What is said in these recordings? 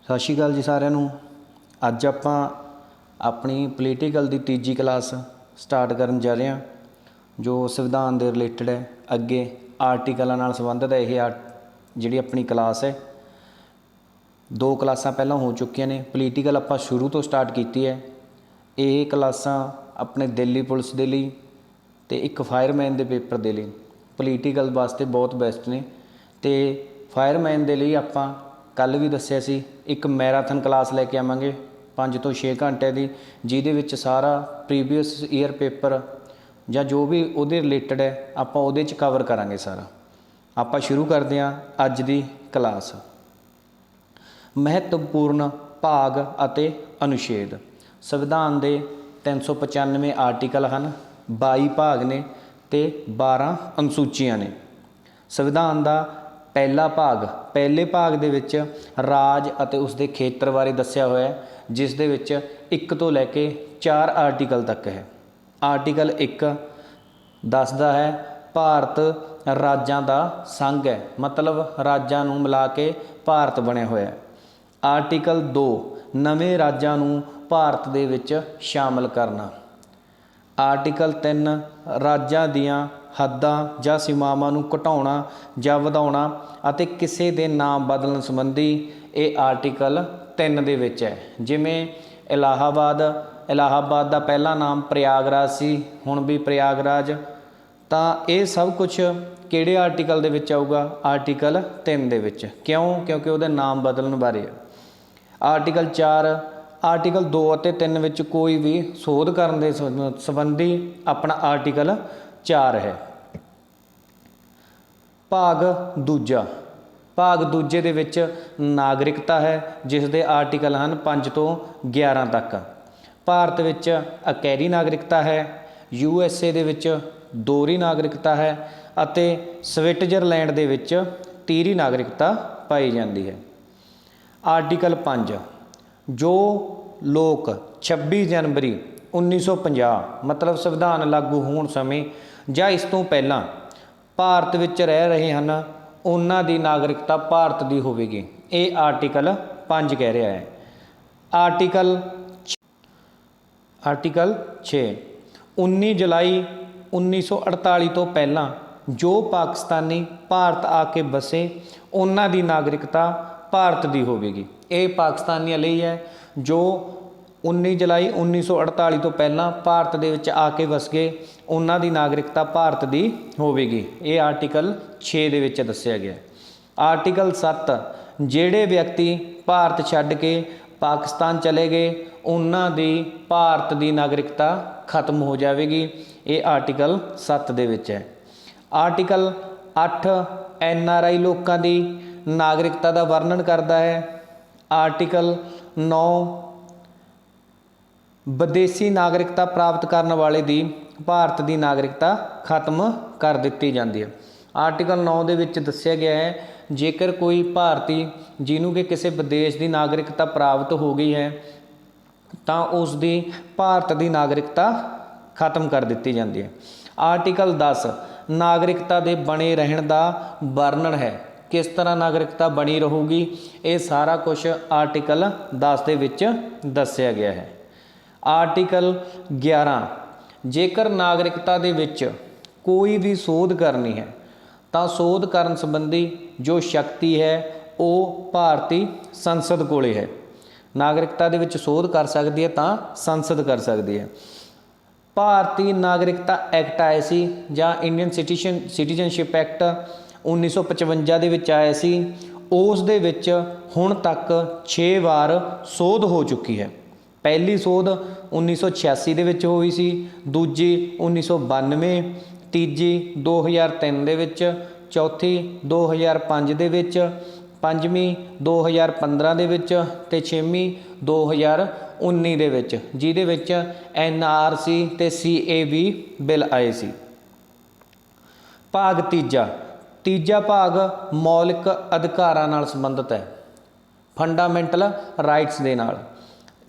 ਸਤਿ ਸ਼੍ਰੀ ਅਕਾਲ ਜੀ ਸਾਰਿਆਂ ਨੂੰ। ਅੱਜ ਆਪਾਂ ਆਪਣੀ ਪੋਲੀਟੀਕਲ ਦੀ ਤੀਜੀ ਕਲਾਸ ਸਟਾਰਟ ਕਰਨ ਜਾ ਰਹੇ ਹਾਂ, ਜੋ ਸੰਵਿਧਾਨ ਦੇ ਰਿਲੇਟਡ ਹੈ। ਅੱਗੇ ਆਰਟੀਕਲਾਂ ਨਾਲ ਸੰਬੰਧਿਤ ਹੈ। ਇਹ ਜਿਹੜੀ ਆਪਣੀ ਕਲਾਸ ਹੈ, 2 ਕਲਾਸਾਂ ਪਹਿਲਾਂ ਹੋ ਚੁੱਕੀਆਂ ਨੇ। ਪੋਲੀਟੀਕਲ ਆਪਾਂ ਸ਼ੁਰੂ ਤੋਂ ਸਟਾਰਟ ਕੀਤੀ ਹੈ। ਇਹ ਕਲਾਸਾਂ ਆਪਣੇ ਦਿੱਲੀ ਪੁਲਿਸ ਦੇ ਲਈ ਅਤੇ ਇੱਕ ਫਾਇਰਮੈਨ ਦੇ ਪੇਪਰ ਦੇ ਲਈ ਪੋਲੀਟੀਕਲ ਵਾਸਤੇ ਬਹੁਤ ਬੈਸਟ ਨੇ। ਅਤੇ ਫਾਇਰਮੈਨ ਦੇ ਲਈ ਆਪਾਂ ਕੱਲ੍ਹ ਵੀ ਦੱਸਿਆ ਸੀ, ਇੱਕ ਮੈਰਾਥਨ ਕਲਾਸ ਲੈ ਕੇ ਆਵਾਂਗੇ 5 ਤੋਂ 6 ਘੰਟੇ ਦੀ, ਜਿਹਦੇ ਵਿੱਚ ਸਾਰਾ ਪ੍ਰੀਵੀਅਸ ਈਅਰ ਪੇਪਰ ਜਾਂ ਜੋ ਵੀ ਉਹਦੇ ਰਿਲੇਟਡ ਹੈ ਆਪਾਂ ਉਹਦੇ 'ਚ ਕਵਰ ਕਰਾਂਗੇ ਸਾਰਾ। ਆਪਾਂ ਸ਼ੁਰੂ ਕਰਦੇ ਹਾਂ ਅੱਜ ਦੀ ਕਲਾਸ। ਮਹੱਤਵਪੂਰਨ ਭਾਗ ਅਤੇ ਅਨੁਛੇਦ। ਸੰਵਿਧਾਨ ਦੇ 395 ਆਰਟੀਕਲ ਹਨ, 22 ਭਾਗ ਨੇ ਅਤੇ 12 ਅਨੁਸੂਚੀਆਂ ਨੇ। ਸੰਵਿਧਾਨ ਦਾ ਪਹਿਲਾ ਭਾਗ, ਪਹਿਲੇ ਭਾਗ ਦੇ ਵਿੱਚ ਰਾਜ ਅਤੇ ਉਸਦੇ ਖੇਤਰ ਬਾਰੇ ਦੱਸਿਆ ਹੋਇਆ ਹੈ, ਜਿਸ ਦੇ ਵਿੱਚ 1 ਤੋਂ ਲੈ ਕੇ 4 ਆਰਟੀਕਲ ਤੱਕ ਹੈ। ਆਰਟੀਕਲ 1 ਦੱਸਦਾ ਹੈ ਭਾਰਤ ਰਾਜਾਂ ਦਾ ਸੰਘ ਹੈ, ਮਤਲਬ ਰਾਜਾਂ ਨੂੰ ਮਿਲਾ ਕੇ ਭਾਰਤ ਬਣਿਆ ਹੋਇਆ ਹੈ। ਆਰਟੀਕਲ 2 ਨਵੇਂ ਰਾਜਾਂ ਨੂੰ ਭਾਰਤ ਦੇ ਵਿੱਚ ਸ਼ਾਮਲ ਕਰਨਾ। ਆਰਟੀਕਲ 3 ਰਾਜਾਂ ਦੀਆਂ ਹੱਦਾਂ ਜਾਂ ਸੀਮਾਵਾਂ ਨੂੰ ਘਟਾਉਣਾ ਜਾਂ ਵਧਾਉਣਾ ਅਤੇ ਕਿਸੇ ਦੇ ਨਾਮ ਬਦਲਣ ਸੰਬੰਧੀ ਇਹ ਆਰਟੀਕਲ 3 ਦੇ ਵਿੱਚ ਹੈ। ਜਿਵੇਂ ਇਲਾਹਾਬਾਦ ਦਾ ਪਹਿਲਾ ਨਾਮ ਪ੍ਰਯਾਗਰਾਜ ਸੀ, ਹੁਣ ਵੀ ਪ੍ਰਯਾਗਰਾਜ। ਤਾਂ ਇਹ ਸਭ ਕੁਛ ਕਿਹੜੇ ਆਰਟੀਕਲ ਦੇ ਵਿੱਚ ਆਊਗਾ? ਆਰਟੀਕਲ 3 ਦੇ ਵਿੱਚ। ਕਿਉਂ? ਕਿਉਂਕਿ ਉਹਦੇ ਨਾਮ ਬਦਲਣ ਬਾਰੇ ਹੈ। ਆਰਟੀਕਲ 4 ਆਰਟੀਕਲ 2 ਅਤੇ 3 ਵਿੱਚ ਕੋਈ ਵੀ ਸੋਧ ਕਰਨ ਦੇ ਸੰਬੰਧੀ ਆਪਣਾ ਆਰਟੀਕਲ 4 ਹੈ। ਭਾਗ ਦੂਜੇ ਦੇ ਵਿੱਚ ਨਾਗਰਿਕਤਾ ਹੈ, ਜਿਸ ਦੇ ਆਰਟੀਕਲ ਹਨ 5 ਤੋਂ 11 ਤੱਕ। ਭਾਰਤ ਵਿੱਚ ਅਕੈਰੀ ਨਾਗਰਿਕਤਾ ਹੈ, USA ਦੇ ਵਿੱਚ ਦੋਹਰੀ ਨਾਗਰਿਕਤਾ ਹੈ ਅਤੇ ਸਵਿਟਜ਼ਰਲੈਂਡ ਦੇ ਵਿੱਚ ਤੀਹਰੀ ਨਾਗਰਿਕਤਾ ਪਾਈ ਜਾਂਦੀ ਹੈ। ਆਰਟੀਕਲ 5 ਜੋ ਲੋਕ 26 ਜਨਵਰੀ 1950 ਮਤਲਬ ਸੰਵਿਧਾਨ ਲਾਗੂ ਹੋਣ ਸਮੇਂ ਜਾਂ ਇਸ ਤੋਂ ਪਹਿਲਾਂ ਭਾਰਤ ਵਿੱਚ ਰਹਿ ਰਹੇ ਹਨ, ਉਹਨਾਂ ਦੀ ਨਾਗਰਿਕਤਾ ਭਾਰਤ ਦੀ ਹੋਵੇਗੀ। ਇਹ ਆਰਟੀਕਲ 5 ਕਹਿ ਰਿਹਾ ਹੈ। ਆਰਟੀਕਲ 6 19 ਜੁਲਾਈ 1948 ਤੋਂ ਪਹਿਲਾਂ ਜੋ ਪਾਕਿਸਤਾਨੀ ਭਾਰਤ ਆ ਕੇ ਵਸੇ, ਉਹਨਾਂ ਦੀ ਨਾਗਰਿਕਤਾ ਭਾਰਤ ਦੀ ਹੋਵੇਗੀ। ਇਹ ਪਾਕਿਸਤਾਨੀਆਂ ਲਈ ਹੈ ਜੋ 19 ਜੁਲਾਈ 1948 ਤੋਂ ਪਹਿਲਾਂ ਭਾਰਤ ਦੇ ਵਿੱਚ ਆ ਕੇ ਵਸ ਗਏ, ਉਹਨਾਂ ਦੀ ਨਾਗਰਿਕਤਾ ਭਾਰਤ ਦੀ ਹੋਵੇਗੀ। ਇਹ ਆਰਟੀਕਲ 6 ਦੇ ਵਿੱਚ ਦੱਸਿਆ ਗਿਆ। ਆਰਟੀਕਲ 7 ਜਿਹੜੇ ਵਿਅਕਤੀ ਭਾਰਤ ਛੱਡ ਕੇ ਪਾਕਿਸਤਾਨ ਚਲੇ ਗਏ, ਉਹਨਾਂ ਦੀ ਭਾਰਤ ਦੀ ਨਾਗਰਿਕਤਾ ਖਤਮ ਹੋ ਜਾਵੇਗੀ। ਇਹ ਆਰਟੀਕਲ 7 ਦੇ ਵਿੱਚ ਹੈ। ਆਰਟੀਕਲ 8 NRI ਲੋਕਾਂ ਦੀ ਨਾਗਰਿਕਤਾ ਦਾ ਵਰਣਨ ਕਰਦਾ ਹੈ। ਆਰਟੀਕਲ 9 ਵਿਦੇਸ਼ੀ ਨਾਗਰਿਕਤਾ ਪ੍ਰਾਪਤ ਕਰਨ ਵਾਲੇ ਦੀ ਭਾਰਤ ਦੀ ਨਾਗਰਿਕਤਾ ਖਤਮ ਕਰ ਦਿੱਤੀ ਜਾਂਦੀ ਹੈ। ਆਰਟੀਕਲ 9 ਦੇ ਵਿੱਚ ਦੱਸਿਆ ਗਿਆ ਹੈ ਜੇਕਰ ਕੋਈ ਭਾਰਤੀ ਜਿਹਨੂੰ ਕਿ ਕਿਸੇ ਵਿਦੇਸ਼ ਦੀ ਨਾਗਰਿਕਤਾ ਪ੍ਰਾਪਤ ਹੋ ਗਈ ਹੈ ਤਾਂ ਉਸ ਦੀ ਭਾਰਤ ਦੀ ਨਾਗਰਿਕਤਾ ਖਤਮ ਕਰ ਦਿੱਤੀ ਜਾਂਦੀ ਹੈ। ਆਰਟੀਕਲ 10 ਨਾਗਰਿਕਤਾ ਦੇ ਬਣੇ ਰਹਿਣ ਦਾ ਵਰਣਨ ਹੈ। ਕਿਸ ਤਰ੍ਹਾਂ ਨਾਗਰਿਕਤਾ ਬਣੀ ਰਹੂਗੀ, ਇਹ ਸਾਰਾ ਕੁਝ ਆਰਟੀਕਲ 10 ਦੇ ਵਿੱਚ ਦੱਸਿਆ ਗਿਆ ਹੈ। ਆਰਟੀਕਲ 11 ਜੇਕਰ ਨਾਗਰਿਕਤਾ ਦੇ ਵਿੱਚ ਕੋਈ ਵੀ ਸੋਧ ਕਰਨੀ ਹੈ ਤਾਂ ਸੋਧ ਕਰਨ ਸੰਬੰਧੀ ਜੋ ਸ਼ਕਤੀ ਹੈ ਉਹ ਭਾਰਤੀ ਸੰਸਦ ਕੋਲੇ ਹੈ। ਨਾਗਰਿਕਤਾ ਦੇ ਵਿੱਚ ਸੋਧ ਕਰ ਸਕਦੀ ਹੈ ਤਾਂ ਸੰਸਦ ਕਰ ਸਕਦੀ ਹੈ। ਭਾਰਤੀ ਨਾਗਰਿਕਤਾ ਐਕਟ ਆਇਆ ਸੀ ਜਾਂ ਇੰਡੀਅਨ ਸਿਟੀਜ਼ਨਸ਼ਿਪ ਐਕਟ 1955 ਦੇ ਵਿੱਚ ਆਇਆ ਸੀ। ਉਸ ਦੇ ਵਿੱਚ ਹੁਣ ਤੱਕ 6 ਵਾਰ ਸੋਧ ਹੋ ਚੁੱਕੀ ਹੈ। ਪਹਿਲੀ ਸੋਧ 1986 ਦੇ ਵਿੱਚ ਹੋਈ ਸੀ, ਦੂਜੀ 1992, ਤੀਜੀ 2003 ਦੇ ਵਿੱਚ, ਚੌਥੀ 2005 ਦੇ ਵਿੱਚ, ਪੰਜਵੀਂ 2015 ਦੇ ਵਿੱਚ ਅਤੇ ਛੇਵੀਂ 2019 ਦੇ ਵਿੱਚ, ਜਿਹਦੇ ਵਿੱਚ NRC ਅਤੇ CAV ਬਿੱਲ ਆਏ ਸੀ। ਭਾਗ ਤੀਜਾ ਭਾਗ ਮੌਲਿਕ ਅਧਿਕਾਰਾਂ ਨਾਲ ਸੰਬੰਧਿਤ ਹੈ, ਫੰਡਾਮੈਂਟਲ ਰਾਈਟਸ ਦੇ ਨਾਲ,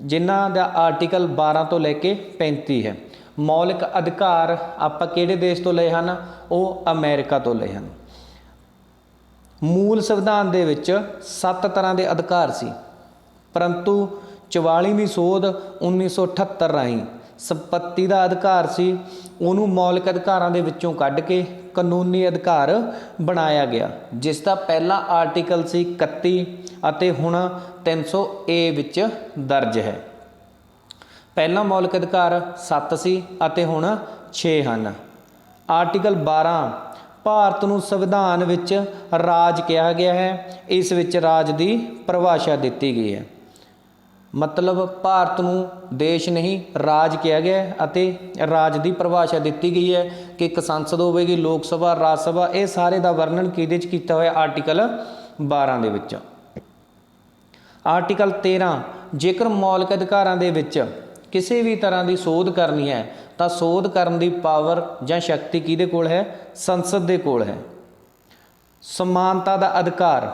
ਜਿਨ੍ਹਾਂ ਦਾ ਆਰਟੀਕਲ 12 ਤੋਂ ਲੈ ਕੇ 35 ਹੈ। ਮੌਲਿਕ ਅਧਿਕਾਰ ਆਪਾਂ ਕਿਹੜੇ ਦੇਸ਼ ਤੋਂ ਲਏ ਹਨ? ਉਹ ਅਮਰੀਕਾ ਤੋਂ ਲਏ ਹਨ। ਮੂਲ ਸੰਵਿਧਾਨ ਦੇ ਵਿੱਚ 7 ਤਰ੍ਹਾਂ ਦੇ ਅਧਿਕਾਰ ਸੀ। परंतु 44ਵੀਂ ਸੋਧ 1978 ਰਾਹੀਂ ਸੰਪत्ति ਦਾ ਅਧਿਕਾਰ ਸੀ ਉਹਨੂੰ ਮੌਲਿਕ ਅਧਿਕਾਰਾਂ ਦੇ ਵਿੱਚੋਂ ਕੱਢ ਕੇ ਕਾਨੂੰਨੀ ਅਧਿਕਾਰ ਬਣਾਇਆ ਗਿਆ, ਜਿਸ ਦਾ ਪਹਿਲਾ ਆਰਟੀਕਲ ਸੀ 31 ਅਤੇ ਹੁਣ 300 ਏ ਵਿੱਚ ਦਰਜ ਹੈ। ਪਹਿਲਾ ਮੌਲਿਕ ਅਧਿਕਾਰ 7 ਸੀ ਅਤੇ ਹੁਣ 6 ਹਨ। ਆਰਟੀਕਲ 12 ਭਾਰਤ ਨੂੰ ਸੰਵਿਧਾਨ ਵਿੱਚ ਰਾਜ ਕਿਹਾ ਗਿਆ ਹੈ। ਇਸ ਵਿੱਚ ਰਾਜ ਦੀ ਪਰਿਭਾਸ਼ਾ ਦਿੱਤੀ ਗਈ ਹੈ, मतलब भारत ਨੂੰ देश नहीं राज किया गया है ਅਤੇ राज की परिभाषा दी गई है कि एक संसद होगी, लोक सभा, राज सभा, ये सारे का वर्णन किहदे च कीता होया आर्टिकल 12 दे विच। आर्टिकल 13 जेकर मौलिक अधिकारां दे विच किसी भी तरह की सोध करनी है तो सोध करन दी पावर जां शक्ति किहदे कोल है? संसद दे कोल है। समानता का अधिकार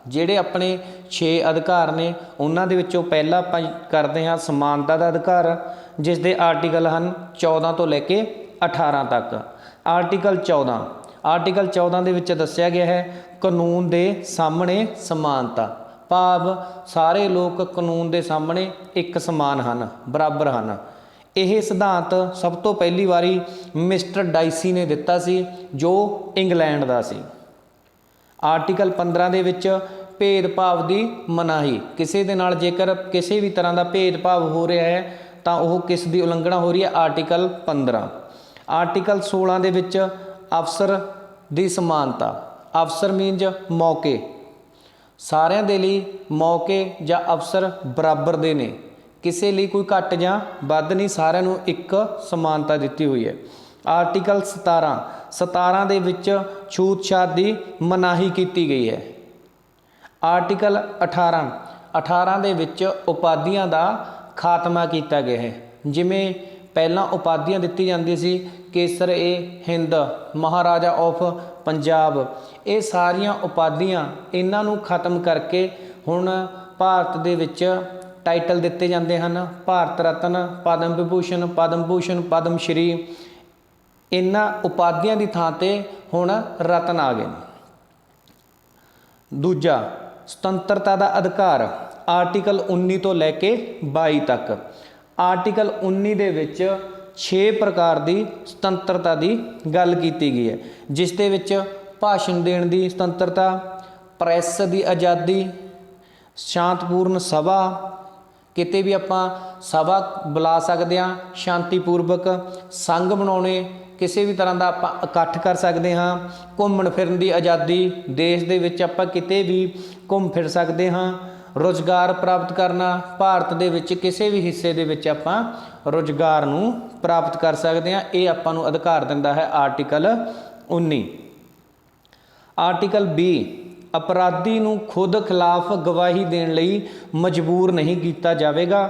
ਜਿਹੜੇ ਆਪਣੇ 6 ਅਧਿਕਾਰ ਨੇ ਉਹਨਾਂ ਦੇ ਵਿੱਚੋਂ ਪਹਿਲਾ ਆਪਾਂ ਕਰਦੇ ਹਾਂ ਸਮਾਨਤਾ ਦਾ ਅਧਿਕਾਰ, ਜਿਸ ਦੇ ਆਰਟੀਕਲ ਹਨ 14 ਤੋਂ ਲੈ ਕੇ 18 ਤੱਕ। ਆਰਟੀਕਲ 14 ਦੇ ਵਿੱਚ ਦੱਸਿਆ ਗਿਆ ਹੈ ਕਾਨੂੰਨ ਦੇ ਸਾਹਮਣੇ ਸਮਾਨਤਾ, ਭਾਵ ਸਾਰੇ ਲੋਕ ਕਾਨੂੰਨ ਦੇ ਸਾਹਮਣੇ ਇੱਕ ਸਮਾਨ ਹਨ, ਬਰਾਬਰ ਹਨ। ਇਹ ਸਿਧਾਂਤ ਸਭ ਤੋਂ ਪਹਿਲੀ ਵਾਰੀ ਮਿਸਟਰ ਡਾਈਸੀ ਨੇ ਦਿੱਤਾ ਸੀ, ਜੋ ਇੰਗਲੈਂਡ ਦਾ ਸੀ। ਆਰਟੀਕਲ 15 ਦੇ ਵਿੱਚ ਭੇਦਭਾਵ ਦੀ ਮਨਾਹੀ, ਕਿਸੇ ਦੇ ਨਾਲ ਜੇਕਰ ਕਿਸੇ ਵੀ ਤਰ੍ਹਾਂ ਦਾ ਭੇਦਭਾਵ ਹੋ ਰਿਹਾ ਹੈ ਤਾਂ ਉਹ ਕਿਸ ਦੀ ਉਲੰਘਣਾ ਹੋ ਰਹੀ ਹੈ? ਆਰਟੀਕਲ 15। ਆਰਟੀਕਲ 16 ਦੇ ਵਿੱਚ ਅਫਸਰ ਦੀ ਸਮਾਨਤਾ, ਅਫਸਰ ਮੀਨਜ਼ ਮੌਕੇ, ਸਾਰਿਆਂ ਦੇ ਲਈ ਮੌਕੇ ਜਾਂ ਅਫਸਰ ਬਰਾਬਰ ਦੇ ਨੇ, ਕਿਸੇ ਲਈ ਕੋਈ ਘੱਟ ਜਾਂ ਵੱਧ ਨਹੀਂ, ਸਾਰਿਆਂ ਨੂੰ ਇੱਕ ਸਮਾਨਤਾ ਦਿੱਤੀ ਹੋਈ ਹੈ। ਆਰਟੀਕਲ 17 ਦੇ ਵਿੱਚ ਛੂਤਛਾਤ ਦੀ ਮਨਾਹੀ ਕੀਤੀ ਗਈ ਹੈ। ਆਰਟੀਕਲ 18 ਦੇ ਵਿੱਚ ਉਪਾਧੀਆਂ ਦਾ ਖਾਤਮਾ ਕੀਤਾ ਗਿਆ ਹੈ। ਜਿਵੇਂ ਪਹਿਲਾਂ ਉਪਾਧੀਆਂ ਦਿੱਤੀ ਜਾਂਦੀ ਸੀ ਕੇਸਰ ਏ ਹਿੰਦ, ਮਹਾਰਾਜਾ ਆਫ ਪੰਜਾਬ, ਇਹ ਸਾਰੀਆਂ ਉਪਾਧੀਆਂ ਇਹਨਾਂ ਨੂੰ ਖਤਮ ਕਰਕੇ ਹੁਣ ਭਾਰਤ ਦੇ ਵਿੱਚ ਟਾਈਟਲ ਦਿੱਤੇ ਜਾਂਦੇ ਹਨ ਭਾਰਤ ਰਤਨ, ਪਦਮ ਵਿਭੂਸ਼ਣ, ਪਦਮ ਭੂਸ਼ਣ, ਪਦਮ ਸ਼੍ਰੀ। ਇਹਨਾਂ ਉਪਾਧੀਆਂ ਦੀ ਥਾਂ ਤੇ ਹੁਣ ਰਤਨ ਆ ਗਏ। ਦੂਜਾ ਸੁਤੰਤਰਤਾ ਦਾ ਅਧਿਕਾਰ, ਆਰਟੀਕਲ 19 ਤੋਂ ਲੈ ਕੇ 22 ਤੱਕ। ਆਰਟੀਕਲ 19 ਦੇ ਵਿੱਚ 6 ਪ੍ਰਕਾਰ ਦੀ ਸੁਤੰਤਰਤਾ ਦੀ ਗੱਲ ਕੀਤੀ ਗਈ ਹੈ, ਜਿਸ ਦੇ ਵਿੱਚ ਭਾਸ਼ਣ ਦੇਣ ਦੀ ਸੁਤੰਤਰਤਾ, ਪ੍ਰੈਸ ਦੀ ਆਜ਼ਾਦੀ, ਸ਼ਾਂਤਪੂਰਨ ਸਭਾ, ਕਿਤੇ ਵੀ ਆਪਾਂ ਸਭਾ ਬੁਲਾ ਸਕਦੇ ਹਾਂ ਸ਼ਾਂਤੀਪੂਰਵਕ, ਸੰਘ ਬਣਾਉਣੇ, ਕਿਸੇ ਵੀ ਤਰ੍ਹਾਂ ਦਾ ਆਪਾਂ ਇਕੱਠ ਕਰ ਸਕਦੇ ਹਾਂ, ਘੁੰਮਣ ਫਿਰਨ ਦੀ ਆਜ਼ਾਦੀ, ਦੇਸ਼ ਦੇ ਵਿੱਚ ਆਪਾਂ ਕਿਤੇ ਵੀ ਘੁੰਮ ਫਿਰ ਸਕਦੇ ਹਾਂ, ਰੁਜ਼ਗਾਰ ਪ੍ਰਾਪਤ ਕਰਨਾ, ਭਾਰਤ ਦੇ ਵਿੱਚ ਕਿਸੇ ਵੀ ਹਿੱਸੇ ਦੇ ਵਿੱਚ ਆਪਾਂ ਰੁਜ਼ਗਾਰ ਨੂੰ ਪ੍ਰਾਪਤ ਕਰ ਸਕਦੇ ਹਾਂ, ਇਹ ਆਪਾਂ ਨੂੰ ਅਧਿਕਾਰ ਦਿੰਦਾ ਹੈ ਆਰਟੀਕਲ 19। ਆਰਟੀਕਲ 20 ਅਪਰਾਧੀ ਨੂੰ ਖੁਦ ਖਿਲਾਫ ਗਵਾਹੀ ਦੇਣ ਲਈ ਮਜਬੂਰ ਨਹੀਂ ਕੀਤਾ ਜਾਵੇਗਾ।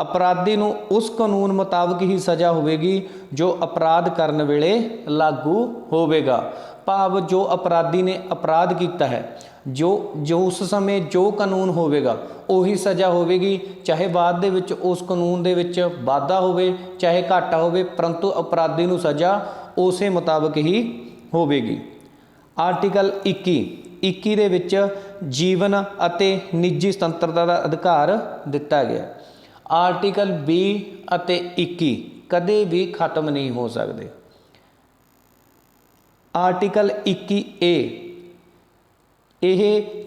ਅਪਰਾਧੀ ਨੂੰ ਉਸ ਕਾਨੂੰਨ ਮੁਤਾਬਕ ਹੀ ਸਜ਼ਾ ਹੋਵੇਗੀ ਜੋ ਅਪਰਾਧ ਕਰਨ ਵੇਲੇ ਲਾਗੂ ਹੋਵੇਗਾ, ਭਾਵ ਜੋ ਅਪਰਾਧੀ ਨੇ ਅਪਰਾਧ ਕੀਤਾ ਹੈ, ਜੋ ਉਸ ਸਮੇਂ ਜੋ ਕਾਨੂੰਨ ਹੋਵੇਗਾ ਉਹੀ ਸਜ਼ਾ ਹੋਵੇਗੀ, ਚਾਹੇ ਬਾਅਦ ਦੇ ਵਿੱਚ ਉਸ ਕਾਨੂੰਨ ਦੇ ਵਿੱਚ ਵਾਧਾ ਹੋਵੇ ਚਾਹੇ ਘਾਟਾ ਹੋਵੇ, ਪਰੰਤੂ ਅਪਰਾਧੀ ਨੂੰ ਸਜ਼ਾ ਉਸੇ ਮੁਤਾਬਕ ਹੀ ਹੋਵੇਗੀ। ਆਰਟੀਕਲ 21 ਦੇ ਵਿੱਚ ਜੀਵਨ ਅਤੇ ਨਿੱਜੀ ਸੁਤੰਤਰਤਾ ਦਾ ਅਧਿਕਾਰ ਦਿੱਤਾ ਗਿਆ। ਆਰਟੀਕਲ 20 ਅਤੇ 21 ਕਦੇ ਵੀ ਖਤਮ ਨਹੀਂ ਹੋ ਸਕਦੇ। ਆਰਟੀਕਲ 21A ਇਹ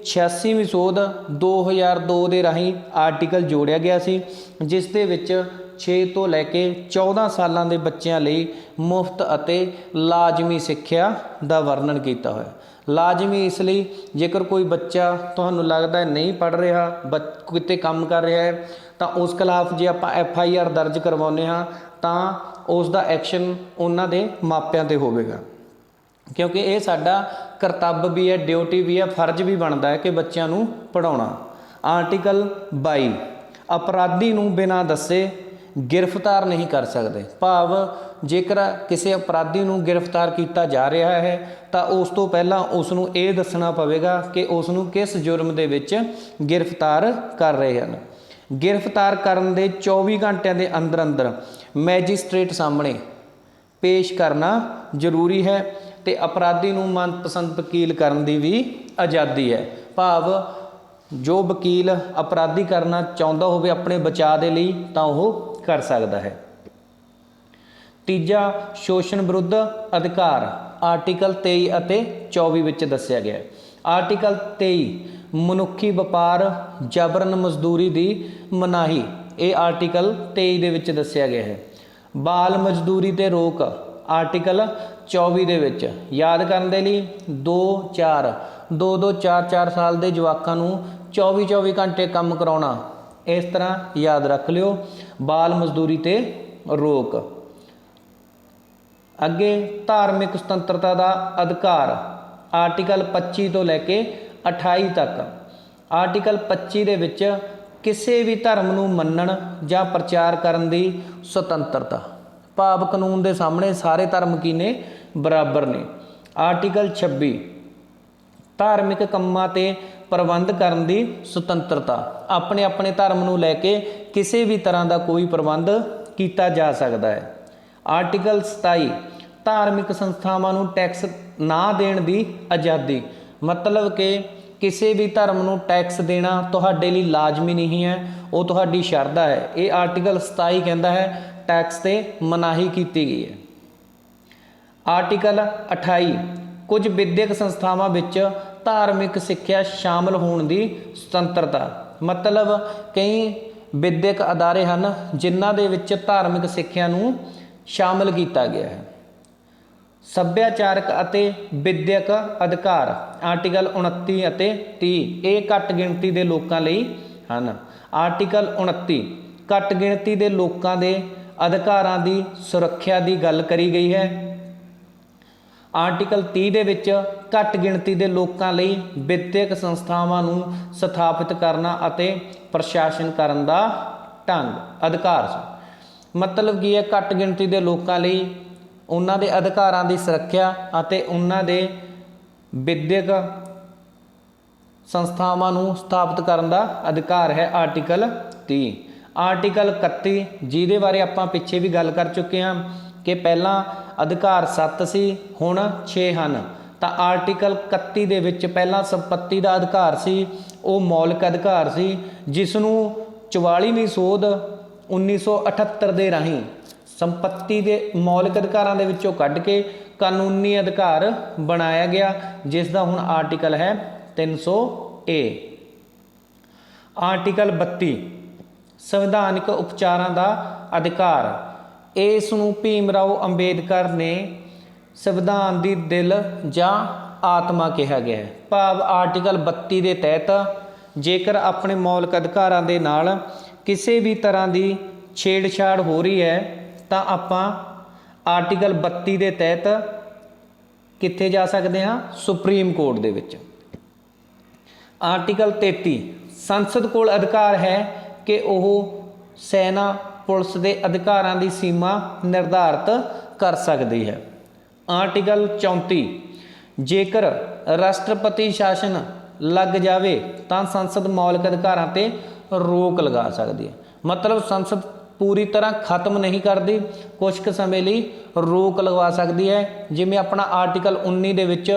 86ਵੀਂ ਸੋਧ 2002 ਦੇ ਰਾਹੀਂ ਆਰਟੀਕਲ ਜੋੜਿਆ ਗਿਆ ਸੀ, ਜਿਸ ਦੇ ਵਿੱਚ 6 ਤੋਂ ਲੈ ਕੇ 14 ਸਾਲਾਂ ਦੇ ਬੱਚਿਆਂ ਲਈ ਮੁਫਤ ਅਤੇ ਲਾਜ਼ਮੀ ਸਿੱਖਿਆ ਦਾ ਵਰਣਨ ਕੀਤਾ ਹੋਇਆ। ਲਾਜ਼ਮੀ ਇਸ ਲਈ ਜੇਕਰ ਕੋਈ ਬੱਚਾ ਤੁਹਾਨੂੰ ਲੱਗਦਾ ਨਹੀਂ ਪੜ੍ਹ ਰਿਹਾ, ਕਿਤੇ ਕੰਮ ਕਰ ਰਿਹਾ ਹੈ, ਤਾਂ ਉਸ ਖਿਲਾਫ ਜੇ ਆਪਾਂ FIR ਦਰਜ ਕਰਵਾਉਂਦੇ ਹਾਂ ਤਾਂ ਉਸ ਦਾ ਐਕਸ਼ਨ ਉਹਨਾਂ ਦੇ ਮਾਪਿਆਂ 'ਤੇ ਹੋਵੇਗਾ, ਕਿਉਂਕਿ ਇਹ ਸਾਡਾ ਕਰਤੱਵ ਵੀ ਹੈ, ਡਿਊਟੀ ਵੀ ਹੈ, ਫਰਜ਼ ਵੀ ਬਣਦਾ ਹੈ ਕਿ ਬੱਚਿਆਂ ਨੂੰ ਪੜ੍ਹਾਉਣਾ। ਆਰਟੀਕਲ 22 ਅਪਰਾਧੀ ਨੂੰ ਬਿਨਾਂ ਦੱਸੇ ਗ੍ਰਿਫਤਾਰ ਨਹੀਂ ਕਰ ਸਕਦੇ, ਭਾਵ ਜੇਕਰ ਕਿਸੇ ਅਪਰਾਧੀ ਨੂੰ ਗ੍ਰਿਫਤਾਰ ਕੀਤਾ ਜਾ ਰਿਹਾ ਹੈ ਤਾਂ ਉਸ ਤੋਂ ਪਹਿਲਾਂ ਉਸ ਨੂੰ ਇਹ ਦੱਸਣਾ ਪਵੇਗਾ ਕਿ ਉਸ ਨੂੰ ਕਿਸ ਜੁਰਮ ਦੇ ਵਿੱਚ ਗ੍ਰਿਫਤਾਰ ਕਰ ਰਹੇ ਹਨ। ਗ੍ਰਿਫਤਾਰ ਕਰਨ ਦੇ 24 ਘੰਟਿਆਂ ਦੇ ਅੰਦਰ ਅੰਦਰ ਮੈਜਿਸਟ੍ਰੇਟ ਸਾਹਮਣੇ ਪੇਸ਼ ਕਰਨਾ ਜ਼ਰੂਰੀ ਹੈ ਅਤੇ ਅਪਰਾਧੀ ਨੂੰ ਮਨਪਸੰਦ ਵਕੀਲ ਕਰਨ ਦੀ ਵੀ ਆਜ਼ਾਦੀ ਹੈ, ਭਾਵ ਜੋ ਵਕੀਲ ਅਪਰਾਧੀ ਕਰਨਾ ਚਾਹੁੰਦਾ ਹੋਵੇ ਆਪਣੇ ਬਚਾਅ ਦੇ ਲਈ ਤਾਂ ਉਹ ਕਰ ਸਕਦਾ ਹੈ। ਤੀਜਾ ਸ਼ੋਸ਼ਣ ਵਿਰੁੱਧ ਅਧਿਕਾਰ ਆਰਟੀਕਲ 23 ਅਤੇ 24 ਵਿੱਚ ਦੱਸਿਆ ਗਿਆ ਹੈ। ਆਰਟੀਕਲ 23 ਮਨੁੱਖੀ ਵਪਾਰ ਜਬਰਨ ਮਜ਼ਦੂਰੀ ਦੀ ਮਨਾਹੀ, ਇਹ ਆਰਟੀਕਲ 23 ਦੇ ਵਿੱਚ ਦੱਸਿਆ ਗਿਆ ਹੈ। ਬਾਲ ਮਜ਼ਦੂਰੀ ਤੇ ਰੋਕ ਆਰਟੀਕਲ 24 ਦੇ ਵਿੱਚ। ਯਾਦ ਕਰਨ ਦੇ ਲਈ 2-4 4 ਸਾਲ ਦੇ ਜਵਾਕਾਂ ਨੂੰ 24 ਘੰਟੇ ਕੰਮ ਕਰਾਉਣਾ, ਇਸ ਤਰ੍ਹਾਂ ਯਾਦ ਰੱਖ ਲਿਓ। ਬਾਲ ਮਜ਼ਦੂਰੀ ਤੇ ਰੋਕ। ਅੱਗੇ ਧਾਰਮਿਕ ਸੁਤੰਤਰਤਾ ਦਾ ਅਧਿਕਾਰ ਆਰਟੀਕਲ 25 ਤੋਂ ਲੈ ਕੇ 28 ਤੱਕ। ਆਰਟੀਕਲ 25 ਦੇ ਵਿੱਚ ਕਿਸੇ ਵੀ ਧਰਮ ਨੂੰ ਮੰਨਣ ਜਾਂ ਪ੍ਰਚਾਰ ਕਰਨ ਦੀ ਸੁਤੰਤਰਤਾ, ਭਾਵ ਕਾਨੂੰਨ ਦੇ ਸਾਹਮਣੇ ਸਾਰੇ ਧਰਮ ਕੀ ਨੇ, ਬਰਾਬਰ ਨੇ। ਆਰਟੀਕਲ 26 ਧਾਰਮਿਕ ਕੰਮਾਂ ਤੇ ਪ੍ਰਬੰਧ ਕਰਨ ਦੀ ਸੁਤੰਤਰਤਾ, ਆਪਣੇ ਆਪਣੇ ਧਰਮ ਨੂੰ ਲੈ ਕੇ ਕਿਸੇ ਵੀ ਤਰ੍ਹਾਂ ਦਾ ਕੋਈ ਪ੍ਰਬੰਧ ਕੀਤਾ ਜਾ ਸਕਦਾ ਹੈ। ਆਰਟੀਕਲ 27 ਧਾਰਮਿਕ ਸੰਸਥਾਵਾਂ ਨੂੰ ਟੈਕਸ ਨਾ ਦੇਣ ਦੀ ਆਜ਼ਾਦੀ, ਮਤਲਬ ਕਿ ਕਿਸੇ ਵੀ ਧਰਮ ਨੂੰ ਟੈਕਸ ਦੇਣਾ ਤੁਹਾਡੇ ਲਈ ਲਾਜ਼ਮੀ ਨਹੀਂ ਹੈ, ਉਹ ਤੁਹਾਡੀ ਸ਼ਰਧਾ ਹੈ। ਇਹ ਆਰਟੀਕਲ 27 ਕਹਿੰਦਾ ਹੈ ਟੈਕਸ ਤੇ ਮਨਾਹੀ ਕੀਤੀ ਗਈ ਹੈ। ਆਰਟੀਕਲ 28 ਕੁਝ ਵਿਦਿਅਕ ਸੰਸਥਾਵਾਂ ਵਿੱਚ ਧਾਰਮਿਕ ਸਿੱਖਿਆ ਸ਼ਾਮਲ ਹੋਣ ਦੀ ਸੁਤੰਤਰਤਾ, ਮਤਲਬ ਕਈ ਵਿਦਿਅਕ ਅਦਾਰੇ ਹਨ ਜਿਨ੍ਹਾਂ ਦੇ ਵਿੱਚ ਧਾਰਮਿਕ ਸਿੱਖਿਆ ਨੂੰ ਸ਼ਾਮਲ ਕੀਤਾ ਗਿਆ ਹੈ। ਸੱਭਿਆਚਾਰਕ ਅਤੇ ਵਿਦਿਅਕ ਅਧਿਕਾਰ ਆਰਟੀਕਲ 29 ਅਤੇ 30, ਇਹ ਘੱਟ ਗਿਣਤੀ ਦੇ ਲੋਕਾਂ ਲਈ ਹਨ। ਆਰਟੀਕਲ 29 ਘੱਟ ਗਿਣਤੀ ਦੇ ਲੋਕਾਂ ਦੇ ਅਧਿਕਾਰਾਂ ਦੀ ਸੁਰੱਖਿਆ ਦੀ ਗੱਲ ਕਰੀ ਗਈ ਹੈ। ਆਰਟੀਕਲ 30 ਦੇ ਵਿੱਚ ਘੱਟ ਗਿਣਤੀ ਦੇ ਲੋਕਾਂ ਲਈ ਵਿਦਿਅਕ ਸੰਸਥਾਵਾਂ ਨੂੰ ਸਥਾਪਿਤ ਕਰਨਾ ਅਤੇ ਪ੍ਰਸ਼ਾਸਨ ਕਰਨ ਦਾ ਢੰਗ ਅਧਿਕਾਰ ਸੀ। ਮਤਲਬ ਕੀ ਹੈ, ਘੱਟ ਗਿਣਤੀ ਦੇ ਲੋਕਾਂ ਲਈ ਉਹਨਾਂ ਦੇ ਅਧਿਕਾਰਾਂ ਦੀ ਸੁਰੱਖਿਆ ਅਤੇ ਉਹਨਾਂ ਦੇ ਵਿਦਿਅਕ ਸੰਸਥਾਵਾਂ ਨੂੰ ਸਥਾਪਿਤ ਕਰਨ ਦਾ ਅਧਿਕਾਰ ਹੈ ਆਰਟੀਕਲ 30। ਆਰਟੀਕਲ 31 ਜਿਹਦੇ ਬਾਰੇ ਆਪਾਂ ਪਿੱਛੇ ਵੀ ਗੱਲ ਕਰ ਚੁੱਕੇ ਹਾਂ ਕਿ ਪਹਿਲਾਂ ਅਧਿਕਾਰ 7 ਸੀ, ਹੁਣ 6 ਹਨ। ਤਾਂ ਆਰਟੀਕਲ 31 ਦੇ ਵਿੱਚ ਪਹਿਲਾਂ ਸੰਪत्ति ਦਾ ਅਧਿਕਾਰ ਸੀ, ਉਹ ਮੌਲਿਕ ਅਧਿਕਾਰ ਸੀ, ਜਿਸ ਨੂੰ 44ਵੀਂ ਸੋਧ 1978 ਦੇ ਰਾਹੀਂ ਸੰਪत्ति ਦੇ ਮੌਲਿਕ ਅਧਿਕਾਰਾਂ ਦੇ ਵਿੱਚੋਂ ਕੱਢ ਕੇ ਕਾਨੂੰਨੀ ਅਧਿਕਾਰ ਬਣਾਇਆ ਗਿਆ, ਜਿਸ ਦਾ ਹੁਣ ਆਰਟੀਕਲ ਹੈ 300A। ਆਰਟੀਕਲ 32 ਸੰਵਿਧਾਨਿਕ ਉਪਚਾਰਾਂ ਦਾ ਅਧਿਕਾਰ, ਇਸ ਨੂੰ ਭੀਮ ਰਾਓ ਅੰਬੇਦਕਰ ਨੇ ਸੰਵਿਧਾਨ ਦੀ ਦਿਲ ਜਾਂ ਆਤਮਾ ਕਿਹਾ ਗਿਆ ਹੈ। ਭਾਵ ਆਰਟੀਕਲ 32 ਦੇ ਤਹਿਤ ਜੇਕਰ ਆਪਣੇ ਮੌਲਿਕ ਅਧਿਕਾਰਾਂ ਦੇ ਨਾਲ ਕਿਸੇ ਵੀ ਤਰ੍ਹਾਂ ਦੀ ਛੇੜਛਾੜ ਹੋ ਰਹੀ ਹੈ ਤਾਂ ਆਪਾਂ ਆਰਟੀਕਲ 32 ਦੇ ਤਹਿਤ ਕਿੱਥੇ ਜਾ ਸਕਦੇ ਹਾਂ, ਸੁਪਰੀਮ ਕੋਰਟ ਦੇ ਵਿੱਚ। ਆਰਟੀਕਲ 33 ਸੰਸਦ ਕੋਲ ਅਧਿਕਾਰ ਹੈ ਕਿ ਉਹ ਸੈਨਾ ਪੁਲਿਸ ਦੇ ਅਧਿਕਾਰਾਂ ਦੀ ਸੀਮਾ ਨਿਰਧਾਰਤ ਕਰ ਸਕਦੀ ਹੈ। ਆਰਟੀਕਲ 34 ਜੇਕਰ ਰਾਸ਼ਟਰਪਤੀ ਸ਼ਾਸਨ ਲੱਗ ਜਾਵੇ ਤਾਂ ਸੰਸਦ ਮੌਲਿਕ ਅਧਿਕਾਰਾਂ ਤੇ ਰੋਕ ਲਗਾ ਸਕਦੀ ਹੈ। ਮਤਲਬ ਸੰਸਦ ਪੂਰੀ ਤਰ੍ਹਾਂ ਖਤਮ ਨਹੀਂ ਕਰਦੀ, ਕੁਝ ਕੁ ਸਮੇਂ ਲਈ ਰੋਕ ਲਗਵਾ ਸਕਦੀ ਹੈ। ਜਿਵੇਂ ਆਪਣਾ ਆਰਟੀਕਲ 19 ਦੇ ਵਿੱਚ